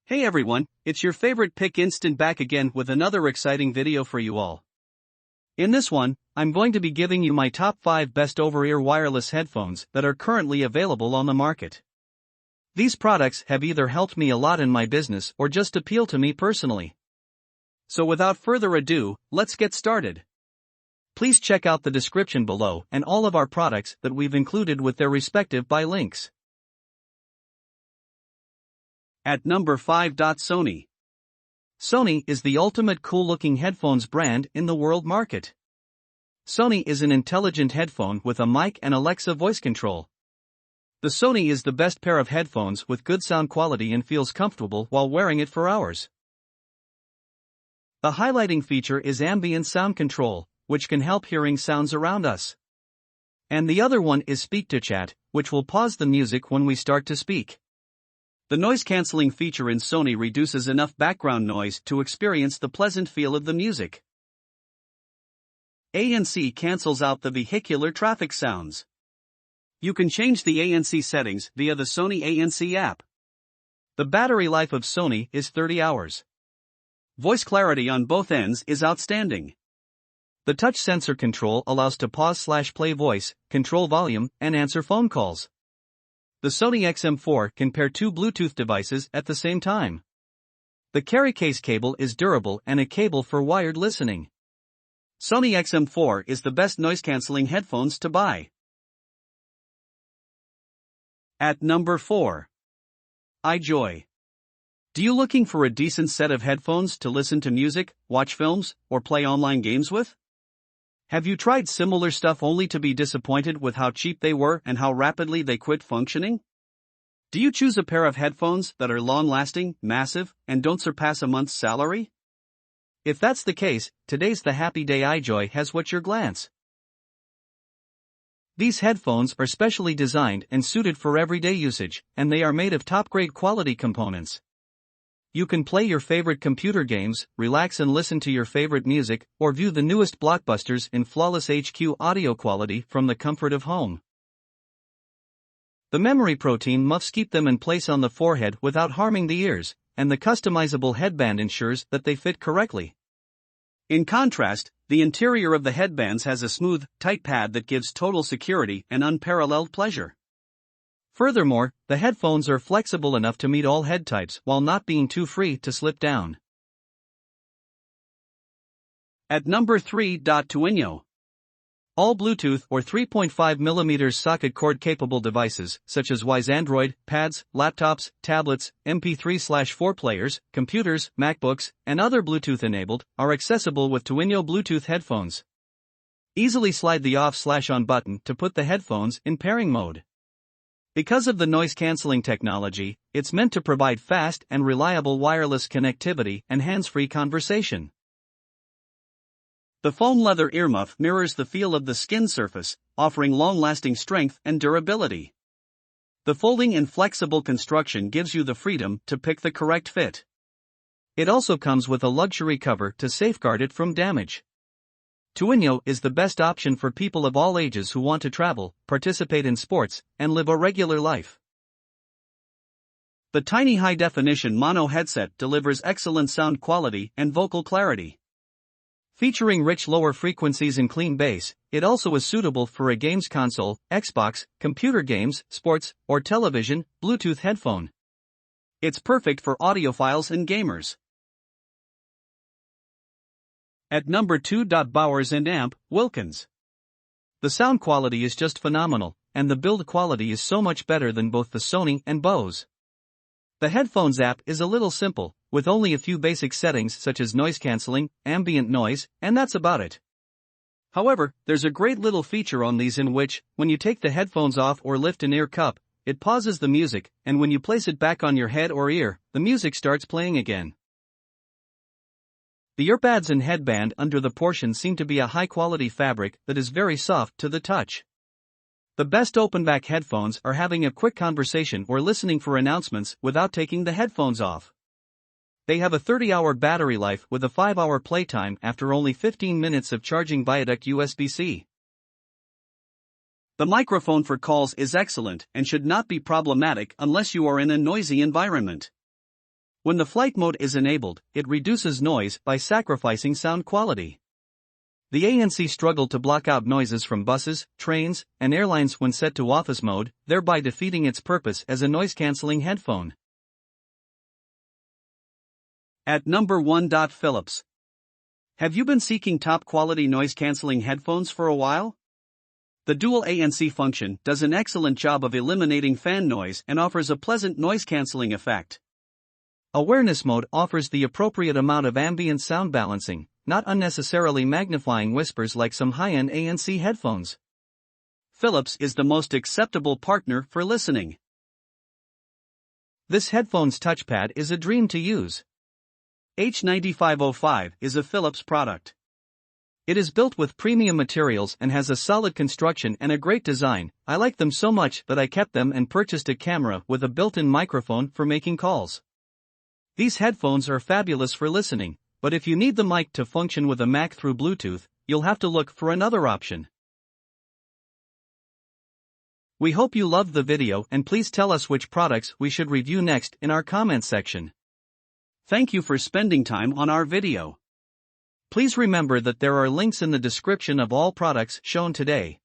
Hey everyone, it's your favorite Pick Instant back again with another exciting video for you all. In this one, I'm going to be giving you my top 5 best over-ear wireless headphones that are currently available on the market. These products have either helped me a lot in my business or just appeal to me personally. So without further ado, let's get started. Please check out the description below and all of our products that we've included with their respective buy links. At number 5. Sony. Sony is the ultimate cool-looking headphones brand in the world market. Sony is an intelligent headphone with a mic and Alexa voice control. The Sony is the best pair of headphones with good sound quality and feels comfortable while wearing it for hours. The highlighting feature is ambient sound control, which can help hearing sounds around us. And the other one is speak to chat, which will pause the music when we start to speak. The noise-canceling feature in Sony reduces enough background noise to experience the pleasant feel of the music. ANC cancels out the vehicular traffic sounds. You can change the ANC settings via the Sony ANC app. The battery life of Sony is 30 hours. Voice clarity on both ends is outstanding. The touch sensor control allows to pause/play voice, control volume, and answer phone calls. The Sony XM4 can pair two Bluetooth devices at the same time. The carry case cable is durable and a cable for wired listening. Sony XM4 is the best noise-canceling headphones to buy. At number 4. iJoy. Do you looking for a decent set of headphones to listen to music, watch films, or play online games with? Have you tried similar stuff only to be disappointed with how cheap they were and how rapidly they quit functioning? Do you choose a pair of headphones that are long-lasting, massive, and don't surpass a month's salary? If that's the case, today's The Happy Day iJoy has what your glance. These headphones are specially designed and suited for everyday usage, and they are made of top-grade quality components. You can play your favorite computer games, relax and listen to your favorite music, or view the newest blockbusters in flawless HQ audio quality from the comfort of home. The memory protein muffs keep them in place on the forehead without harming the ears, and the customizable headband ensures that they fit correctly. In contrast, the interior of the headbands has a smooth, tight pad that gives total security and unparalleled pleasure. Furthermore, the headphones are flexible enough to meet all head types while not being too free to slip down. At number 3. Twinio. All Bluetooth or 3.5mm socket cord capable devices, such as Wise Android, pads, laptops, tablets, MP3/4 players, computers, MacBooks, and other Bluetooth enabled, are accessible with Twinio Bluetooth headphones. Easily slide the off/on button to put the headphones in pairing mode. Because of the noise-canceling technology, it's meant to provide fast and reliable wireless connectivity and hands-free conversation. The foam leather earmuff mirrors the feel of the skin surface, offering long-lasting strength and durability. The folding and flexible construction gives you the freedom to pick the correct fit. It also comes with a luxury cover to safeguard it from damage. Twinio is the best option for people of all ages who want to travel, participate in sports, and live a regular life. The tiny high-definition mono headset delivers excellent sound quality and vocal clarity. Featuring rich lower frequencies and clean bass, it also is suitable for a games console, Xbox, computer games, sports, or television, Bluetooth headphone. It's perfect for audiophiles and gamers. At number 2. Bowers & Amp, Wilkins. The sound quality is just phenomenal, and the build quality is so much better than both the Sony and Bose. The headphones app is a little simple, with only a few basic settings such as noise cancelling, ambient noise, and that's about it. However, there's a great little feature on these in which, when you take the headphones off or lift an ear cup, it pauses the music, and when you place it back on your head or ear, the music starts playing again. The earpads and headband under the portion seem to be a high-quality fabric that is very soft to the touch. The best open-back headphones are having a quick conversation or listening for announcements without taking the headphones off. They have a 30-hour battery life with a 5-hour playtime after only 15 minutes of charging via USB-C. The microphone for calls is excellent and should not be problematic unless you are in a noisy environment. When the flight mode is enabled, it reduces noise by sacrificing sound quality. The ANC struggled to block out noises from buses, trains, and airlines when set to office mode, thereby defeating its purpose as a noise-canceling headphone. At number 1. Philips. Have you been seeking top-quality noise-canceling headphones for a while? The dual ANC function does an excellent job of eliminating fan noise and offers a pleasant noise-canceling effect. Awareness mode offers the appropriate amount of ambient sound balancing, not unnecessarily magnifying whispers like some high-end ANC headphones. Philips is the most acceptable partner for listening. This headphone's touchpad is a dream to use. H9505 is a Philips product. It is built with premium materials and has a solid construction and a great design. I like them so much that I kept them and purchased a camera with a built-in microphone for making calls. These headphones are fabulous for listening, but if you need the mic to function with a Mac through Bluetooth, you'll have to look for another option. We hope you loved the video and please tell us which products we should review next in our comments section. Thank you for spending time on our video. Please remember that there are links in the description of all products shown today.